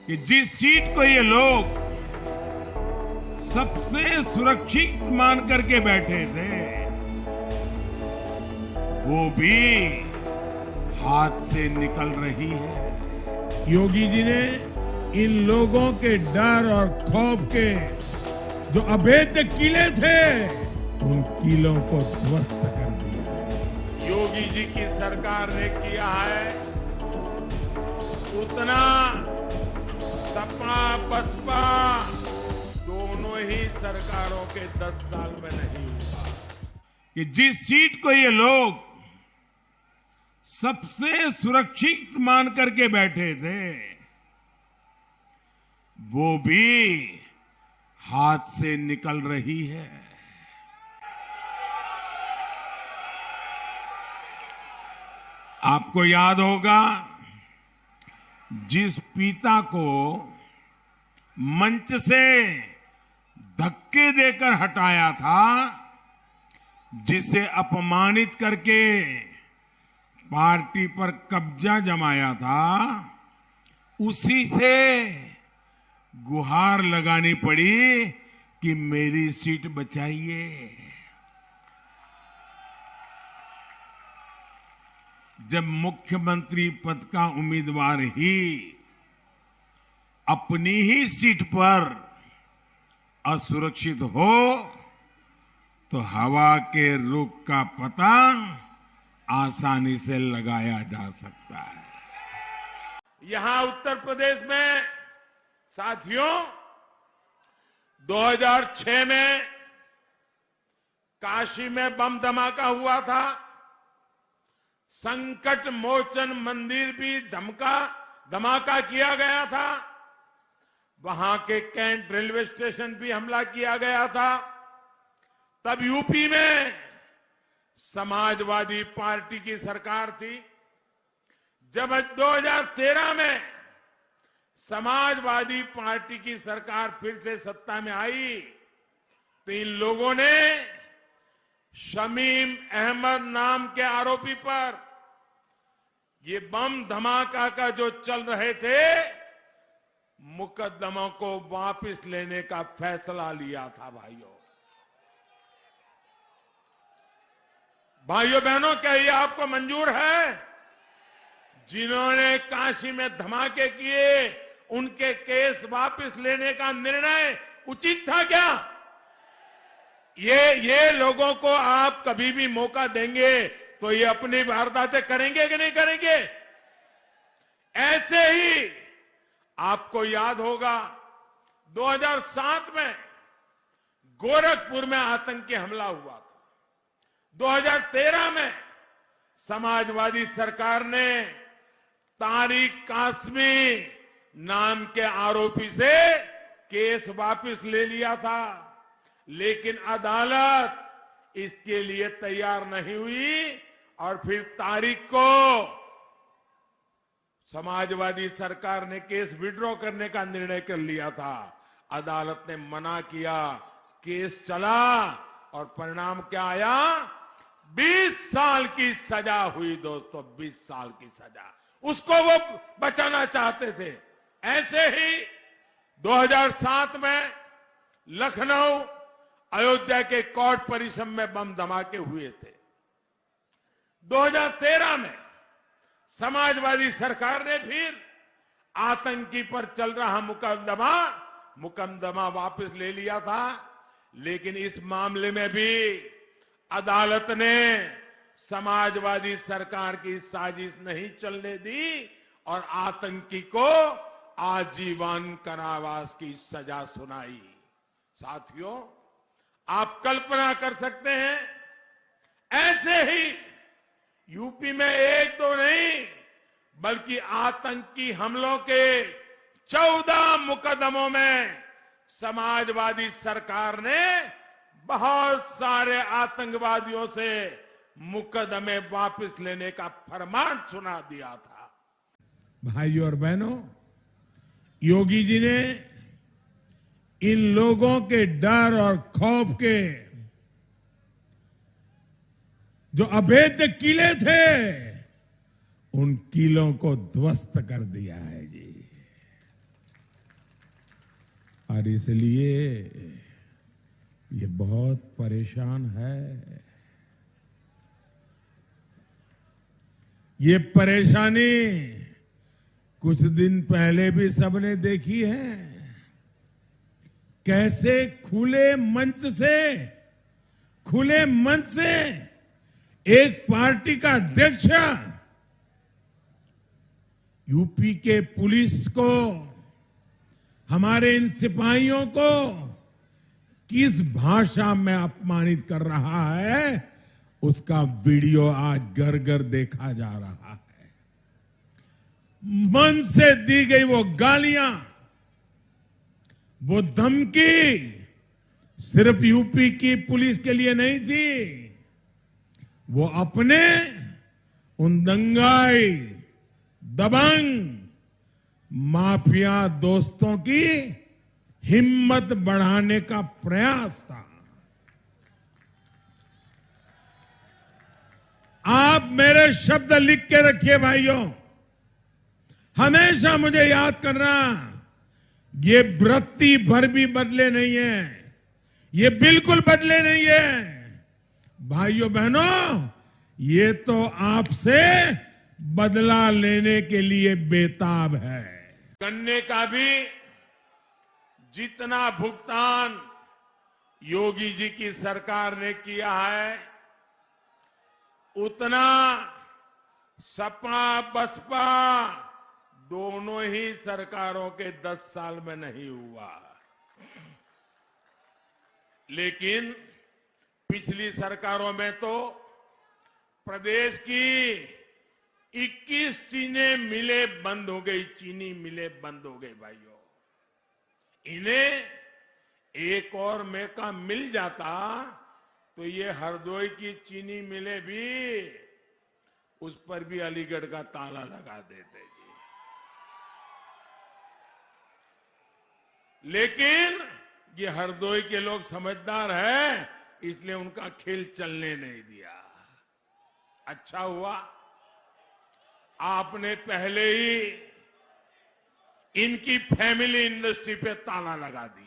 कि जिस सीट को ये लोग सबसे सुरक्षित मान करके बैठे थे, वो भी हाथ से निकल रही है। योगी जी ने इन लोगों के डर और खौफ के जो अभेद्य किले थे, उन किलों को ध्वस्त कर दिया। योगी जी की सरकार ने किया है उतना सपा बसपा दोनों ही सरकारों के 10 साल में नहीं हुआ। कि जिस सीट को ये लोग सबसे सुरक्षित मान करके बैठे थे, वो भी हाथ से निकल रही है। आपको याद होगा, जिस पिता को मंच से धक्के देकर हटाया था, जिसे अपमानित करके पार्टी पर कब्जा जमाया था, उसी से गुहार लगानी पड़ी कि मेरी सीट बचाइए। जब मुख्यमंत्री पद का उम्मीदवार ही अपनी ही सीट पर असुरक्षित हो, तो हवा के रुख का पता आसानी से लगाया जा सकता है। यहां उत्तर प्रदेश में साथियों, 2006 में काशी में बम धमाका हुआ था। संकट मोचन मंदिर भी धमाका किया गया था। वहां के कैंट रेलवे स्टेशन भी हमला किया गया था। तब यूपी में समाजवादी पार्टी की सरकार थी। जब 2013 में समाजवादी पार्टी की सरकार फिर से सत्ता में आई, तो इन लोगों ने शमीम अहमद नाम के आरोपी पर ये बम धमाका का जो चल रहे थे, मुकदमों को वापस लेने का फैसला लिया था। भाइयों बहनों, क्या ये आपको मंजूर है? जिन्होंने काशी में धमाके किए, उनके केस वापस लेने का निर्णय उचित था क्या? ये लोगों को आप कभी भी मौका देंगे तो ये अपनी वारदातें करेंगे कि नहीं करेंगे? ऐसे ही आपको याद होगा, 2007 में गोरखपुर में आतंकी हमला हुआ था। 2013 में समाजवादी सरकार ने तारिक कासमी नाम के आरोपी से केस वापस ले लिया था, लेकिन अदालत इसके लिए तैयार नहीं हुई और फिर तारिक को समाजवादी सरकार ने केस विड्रॉ करने का निर्णय कर लिया था। अदालत ने मना किया, केस चला और परिणाम क्या आया? 20 साल की सजा हुई दोस्तों, 20 साल की सजा। उसको वो बचाना चाहते थे। ऐसे ही 2007 में लखनऊ अयोध्या के कोर्ट परिसर में बम धमाके हुए थे। 2013 में समाजवादी सरकार ने फिर आतंकी पर चल रहा मुकदमा वापस ले लिया था, लेकिन इस मामले में भी अदालत ने समाजवादी सरकार की साजिश नहीं चलने दी और आतंकी को आजीवन कारावास की सजा सुनाई। साथियों, आप कल्पना कर सकते हैं, ऐसे ही यूपी में एक तो नहीं बल्कि आतंकी हमलों के 14 मुकदमों में समाजवादी सरकार ने बहुत सारे आतंकवादियों से मुकदमे वापस लेने का फरमान सुना दिया था। भाइयों और बहनों, योगी जी ने इन लोगों के डर और खौफ के जो अभेद्य किले थे, उन किलों को ध्वस्त कर दिया है जी। और इसलिए ये बहुत परेशान है। ये परेशानी कुछ दिन पहले भी सबने देखी है। कैसे खुले मंच से एक पार्टी का अध्यक्ष यूपी के पुलिस को, हमारे इन सिपाहियों को किस भाषा में अपमानित कर रहा है, उसका वीडियो आज घर घर देखा जा रहा है। मन से दी गई वो गालियां, वो धमकी सिर्फ यूपी की पुलिस के लिए नहीं थी, वो अपने उन दंगाई, दबंग, माफिया दोस्तों की हिम्मत बढ़ाने का प्रयास था। आप मेरे शब्द लिख के रखिए भाइयों, हमेशा मुझे याद करना, ये वृत्ति भर भी बदले नहीं है, ये बिल्कुल बदले नहीं है। भाइयों बहनों, ये तो आपसे बदला लेने के लिए बेताब है। गन्ने का भी जितना भुगतान योगी जी की सरकार ने किया है, उतना सपा बसपा दोनों ही सरकारों के 10 साल में नहीं हुआ। लेकिन पिछली सरकारों में तो प्रदेश की 21 चीनी मिलें बंद हो गई, चीनी मिलें बंद हो गई। भाइयों, इन्हें एक और मौका मिल जाता तो ये हरदोई की चीनी मिलें भी, उस पर भी अलीगढ़ का ताला लगा देते जी। लेकिन ये हरदोई के लोग समझदार हैं, इसलिए उनका खेल चलने नहीं दिया। अच्छा हुआ आपने पहले ही इनकी फैमिली इंडस्ट्री पे ताला लगा दिया।